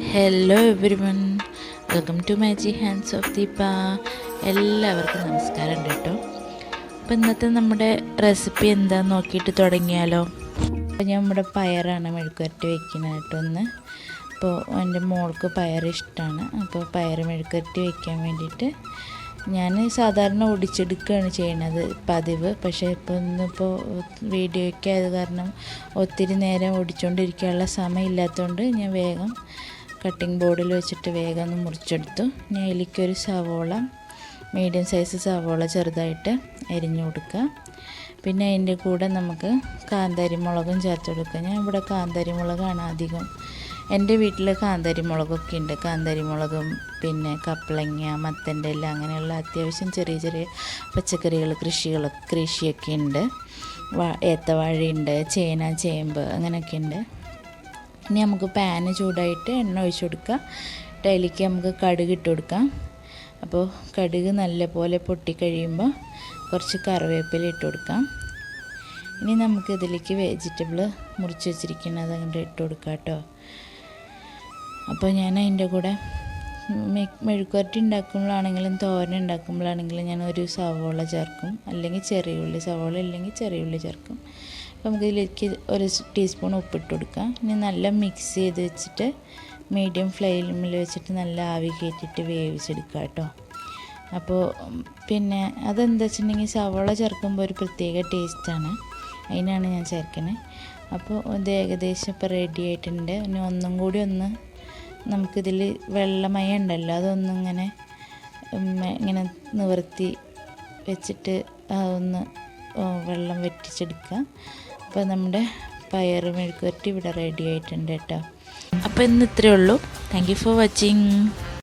Hello everyone, welcome to MagicHandsOfDeepa. എല്ലാവർക്കും നമസ്കാരം കേട്ടോ. അപ്പോൾ ഇന്നത്തെ നമ്മുടെ റെസിപ്പി എന്താണെന്ന് നോക്കിയിട്ട് തുടങ്ങിയാലോ. അപ്പോൾ ഞാൻ നമ്മുടെ പയറാണ് മെഴുക്കുവരട്ടി വെക്കുന്നത് കേട്ടോ ഒന്ന്. അപ്പോൾ എൻ്റെ മോൾക്ക് പയർ ഇഷ്ടമാണ്. അപ്പോൾ പയർ മെഴുക്കുവരട്ടി വെക്കാൻ വേണ്ടിയിട്ട് ഞാൻ സാധാരണ ഒടിച്ചെടുക്കുകയാണ് ചെയ്യണത് പതിവ്. പക്ഷേ ഇന്നിപ്പോൾ വീഡിയോയ്ക്ക് ആയത് കാരണം ഒത്തിരി നേരം ഒടിച്ചുകൊണ്ടിരിക്കാനുള്ള സമയം ഇല്ലാത്തതുകൊണ്ട് ഞാൻ വേഗം കട്ടിംഗ് ബോർഡിൽ വെച്ചിട്ട് വേഗം ഒന്ന് മുറിച്ചെടുത്തു. ഞാൻ അതിലേക്കൊരു സവോള, മീഡിയം സൈസ് സവോള ചെറുതായിട്ട് അരിഞ്ഞു കൊടുക്കുക. പിന്നെ അതിൻ്റെ കൂടെ നമുക്ക് കാന്താരി മുളകും ചേർത്ത് കൊടുക്കുക. ഞാൻ ഇവിടെ കാന്താരി മുളകാണ് അധികം. എൻ്റെ വീട്ടിൽ കാന്താരി മുളകൊക്കെ ഉണ്ട്. കാന്താരി മുളകും പിന്നെ കപ്പളങ്ങ, മത്തൻ്റെ എല്ലാം അങ്ങനെയുള്ള അത്യാവശ്യം ചെറിയ ചെറിയ പച്ചക്കറികൾ കൃഷിയൊക്കെ ഉണ്ട്. ഏത്തവാഴയുണ്ട്, ചേന, ചേമ്പ് അങ്ങനെയൊക്കെ ഉണ്ട്. ഇനി നമുക്ക് പാന് ചൂടായിട്ട് എണ്ണ ഒഴിച്ച് കൊടുക്കുക. അതിലേക്ക് നമുക്ക് കടുക് ഇട്ട് കൊടുക്കാം. അപ്പോൾ കടുക് നല്ലപോലെ പൊട്ടിക്കഴിയുമ്പോൾ കുറച്ച് കറിവേപ്പില ഇട്ട് കൊടുക്കാം. ഇനി നമുക്ക് ഇതിലേക്ക് വെജിറ്റബിൾ മുറിച്ച് വെച്ചിരിക്കുന്നത് അങ്ങോട്ട് ഇട്ട് കൊടുക്കാം കേട്ടോ. അപ്പോൾ ഞാൻ അതിൻ്റെ കൂടെ മെഴുക്കുവരട്ടി ഉണ്ടാക്കുമ്പോഴാണെങ്കിലും തോരൻ ഉണ്ടാക്കുമ്പോഴാണെങ്കിലും ഞാൻ ഒരു സവോള ചേർക്കും, അല്ലെങ്കിൽ ചെറിയ ഉള്ളി, സവോള അല്ലെങ്കിൽ ചെറിയ ഉള്ളി ചേർക്കും. അപ്പോൾ നമുക്ക് ഇതിലേക്ക് ഒരു ടീസ്പൂൺ ഉപ്പിട്ട് കൊടുക്കാം. ഇനി നല്ല മിക്സ് ചെയ്ത് വെച്ചിട്ട് മീഡിയം ഫ്ലെയിമിൽ വെച്ചിട്ട് നല്ല ആവി കയറ്റിയിട്ട് വേവിച്ചെടുക്കുക കേട്ടോ. അപ്പോൾ പിന്നെ അതെന്താ വെച്ചിട്ടുണ്ടെങ്കിൽ സവോള ചേർക്കുമ്പോൾ ഒരു പ്രത്യേക ടേസ്റ്റാണ്, അതിനാണ് ഞാൻ ചേർക്കുന്നത്. അപ്പോൾ ഇത് ഏകദേശം ഇപ്പോൾ റെഡി ആയിട്ടുണ്ട്. ഇനി ഒന്നും കൂടി ഒന്ന് നമുക്കിതിൽ വെള്ളമയം ഉണ്ടല്ലോ അതൊന്നിങ്ങനെ ഇങ്ങനെ നിവർത്തി വെച്ചിട്ട് അതൊന്ന് വെള്ളം വറ്റിച്ചെടുക്കുക. അപ്പോൾ നമ്മുടെ പയർ മെഴുക്കുവരട്ടി ഇവിടെ റെഡി ആയിട്ടുണ്ട് കേട്ടോ. അപ്പോൾ ഇന്ന് ഇത്രയേ ഉള്ളൂ. Thank you for watching.